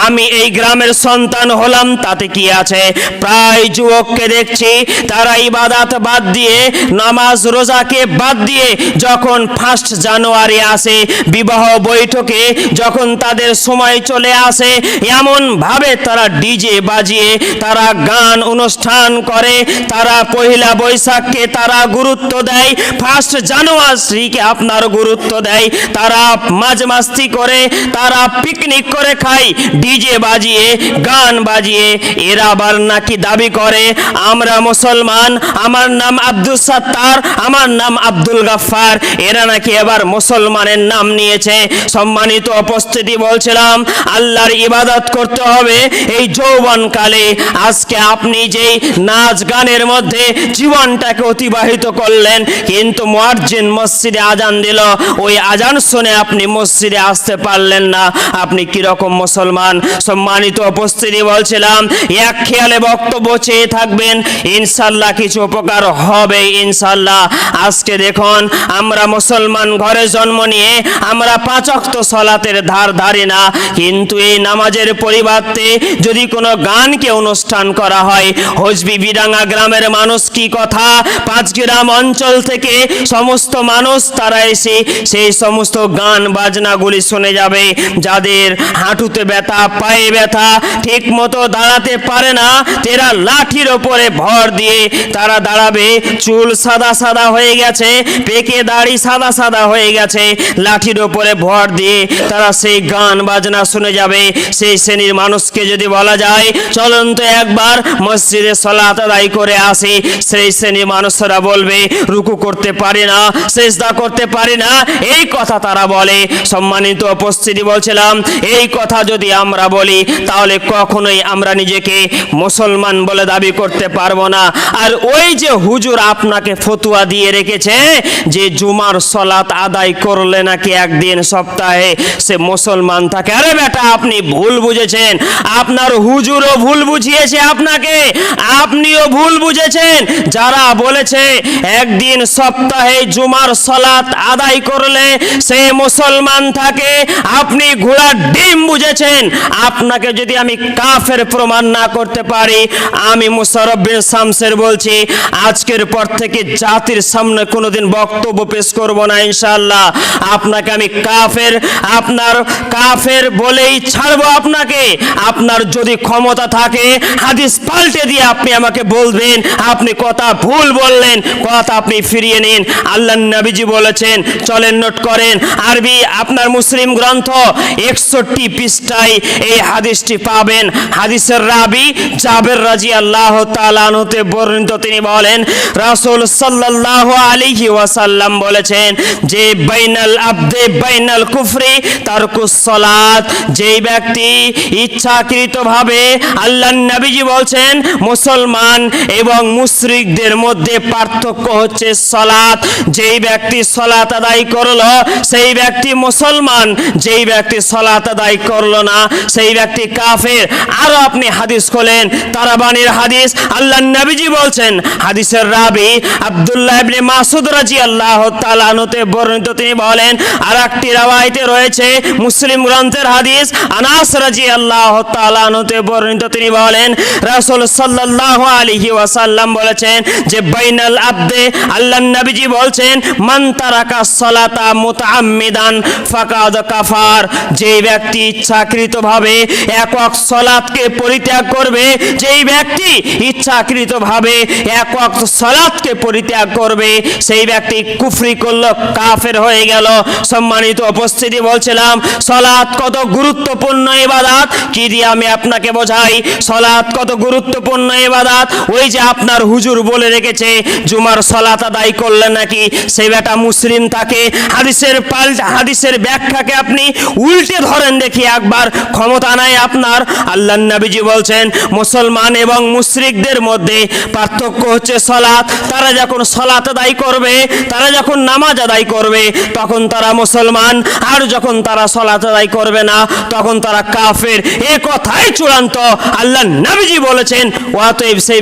আমি এই গ্রামের সন্তান হলাম, তাতে কি আছে? প্রায় যুবককে দেখছি তারা ইবাদত বাদ দিয়ে, নামাজ রোজাকে বাদ দিয়ে যখন 1 জানুয়ারি আসে, বিবাহ বৈঠকে যখন তাদের সময় চলে আসে, এমন ভাবে তারা ডিজে বাজিয়ে তারা গান অনুষ্ঠান করে, তারা পহেলা বৈশাখকে তারা গুরুত্ব দেয়, 1 জানুয়ারিকে আপনার গুরুত্ব দেয়, তারা মাঝমাস্তি করে, তারা পিকনিক করে খায় ডিজে বাজিয়ে, গান বাজিয়ে। এরা আবার নাকি দাবি করে আমরা মুসলমান, আমার নাম আব্দুল সাত্তার, আমার নাম আব্দুল গাফফার। এরা নাকি এবার মুসলমানের নাম নিয়েছে। সম্মানিত উপস্থিতি, বলছিলাম আল্লাহর ইবাদত করতে হবে এই যৌবনকালে। আজকে আপনি যেই নাচ গানের মধ্যে জীবনটাকে অতিবাহিত করলেন, কিন্তু মুয়াজ্জিন মসজিদে আজান দিল, ওই আজান শুনে আপনি মসজিদে আসতে পারলেন না। আপনি কিরকম মুসলমান? সম্মানিত উপস্থিতি, বলছিলাম এক খেয়ালে বক্তব্য চেয়ে থাকবেন, ইনশাল্লাহ কিছু উপকার হবে ইনশাল্লাহ। আজকে দেখুন, আমরা মুসলমান ঘরে জন্ম নিয়ে আমরা 5 ওয়াক্ত সালাতের ধার ধারি না, কিন্তু এই নামাজের পরিবর্তে যদি কোনো গানকে অনুষ্ঠান করা হয়, হজবি বিডাঙ্গা গ্রামের মানুষ কি কথা, 5 গ্রাম অঞ্চল থেকে সমস্ত মানুষ তারা এসে সেই সমস্ত গান বাজনাগুলি শুনে যাবে। যাদের হাঁটুতে ব্যথা, পায়ে ব্যথা, ঠিক মতো দাঁড়াতে পারে না, তেরা লাঠির ওপরে ভর দিয়ে তারা দাঁড়াবে। চুল সাদা সাদা হয়ে গেছে, পেকে দাড়ি সাদা সাদা হয়ে গেছে, লাঠির ওপরে ভর দিয়ে তারা সেই গান বাজনা শুনে যাবে। সেই শ্রেণীর মানুষকে যদি বলা যায় চলুন তো একবার মসজিদে সালাত আদায় করে আসি, সেই শ্রেণীর মানুষরা বলবে রুকু করতে পারি না, সিজদা করতে পারি না, এই কথা তারা বলে। সম্মানিত উপস্থিতি, বলছিলাম এই কথা যদি আমরা বলি তাহলে কখনোই আমরা নিজেকে মুসলমান বলে দাবি করতে পারবো না। আর ওই যে হুজুর আপনাকে ফতোয়া দিয়ে রেখেছে যে জুমার সালাত আদায় করলে নাকি একদিন সপ্তাহে সে মুসলমান থাকে, আরে বেটা আপনি ভুল বুঝেছেন, আপনার হুজুরও ভুল বুঝিয়েছে আপনাকে, আপনিও ভুল বুঝেছেন। যারা বলেছে একদিন সপ্তাহে জুমার সালাত আদায় করলে সে মুসলমান থাকে, আপনি ঘোড়ার ডিম বুঝেছেন। আপনাকে যদি আমি কাফের প্রমাণ না করতে পারি, আমি মুশাররফ বিন শামসের বলছি আজকের পর থেকে জাতির সামনে কোনোদিন বক্তব্য পেশ করব না ইনশাআল্লাহ। আপনাকে আমি কাফের, আপনার কাফের বলেই ছাড়বো আপনাকে। আপনার যদি ক্ষমতা থাকে হাদিস পাল্টে দিয়ে আপনি আমাকে বলবেন আপনি কথা ভুল বললেন, কথা আপনি ফিরিয়ে নিন। আল্লাহর নবীজি বলেছেন, চলেন নোট করেন, আরবি আপনার মুসলিম গ্রন্থ 61 পৃষ্ঠায় এই হাদিসটি পাবেন। হাদিসের রাবি জাবের রাদিয়াল্লাহু তাআলা আনহুতে বর্ণিত, তিনি বলেন রাসূল সাল্লাল্লাহু আলাইহি ওয়াসাল্লাম বলেছেন যে বাইনাল আবদে বাইনাল কুফরি তারকুস সালাত, যেই ব্যক্তি ইচ্ছাকৃতভাবে, আল্লাহর নবীজি বলছেন মুসলমান এবং মুশরিকদের মধ্যে পার্থক্য হচ্ছে সালাত। যেই ব্যক্তি সালাত আদায় করলো সেই ব্যক্তি মুসলমান, যেই ব্যক্তি সালাত আদায় করলো না সেই ব্যক্তি কাফের। আরো আপনি হাদিস খোলেন, তারাবানির হাদিস, আল্লাহর নবীজি বলছেন, হাদিসের রাবি আব্দুল্লাহ ইবনে মাসউদ রাদিয়াল্লাহু তাআলা আনহুতে বর্ণিত, তিনি বলেন, আর একটি রওয়ায়েতে রয়েছে মুসলিম গ্রন্থের হাদিস, আনাস রাদিয়াল্লাহু তাআলা আনহুতে বর্ণিত, তিনি বলেন রাসূল সাল্লাল্লাহু আলাইহি ওয়াসাল্লাম বলেছেন যে বাইনাল আবদে, আল্লাহর নবীজি বলছেন মান তারাকা সালাতা মুতাআম্মিদান ফাকাদ কাফার, যে ব্যক্তি ইচ্ছাকৃতভাবে এক ওয়াক্ত সালাতকে পরিত্যাগ করবে, যেই ব্যক্তি ইচ্ছাকৃতভাবে এক ওয়াক্ত সালাতকে পরিত্যাগ করবে সেই ব্যক্তি কুফরি করলো, কাফের হয়ে গেল। সম্মানিত উপস্থিতি, বলছিলাম সালাত কত গুরুত্বপূর্ণ ইবাদত, কি দিয়ে আমি আপনাকে বোঝাই সালাত কত গুরুত্বপূর্ণ ইবাদত। ওই যে আপনার হুজুর বলে রেখেছে জুমার সালাত আদায় করলে নাকি সেই বেটা মুসলিম থাকে, হাদিসের পাল্টা হাদিসের ব্যাখ্যাকে আপনি উল্টে ধরেন দেখি একবার, ক্ষমতা নাই আপনার। আল্লাহর নবীজি বলছেন মুসলমান এবং মুশরিকদের মধ্যে পার্থক্য হচ্ছে সালাত। তারা যখন সালাত আদায় করবে, তারা যখন নামাজ আদায় করবে তখন তারা মুসলমান, আর যখন তারা সালাত আদায় করবে না তখন তারা কাফের। এ কথাই চূড়ান্ত, আল্লাহর নবীজি বলেছেন। অতএব সেই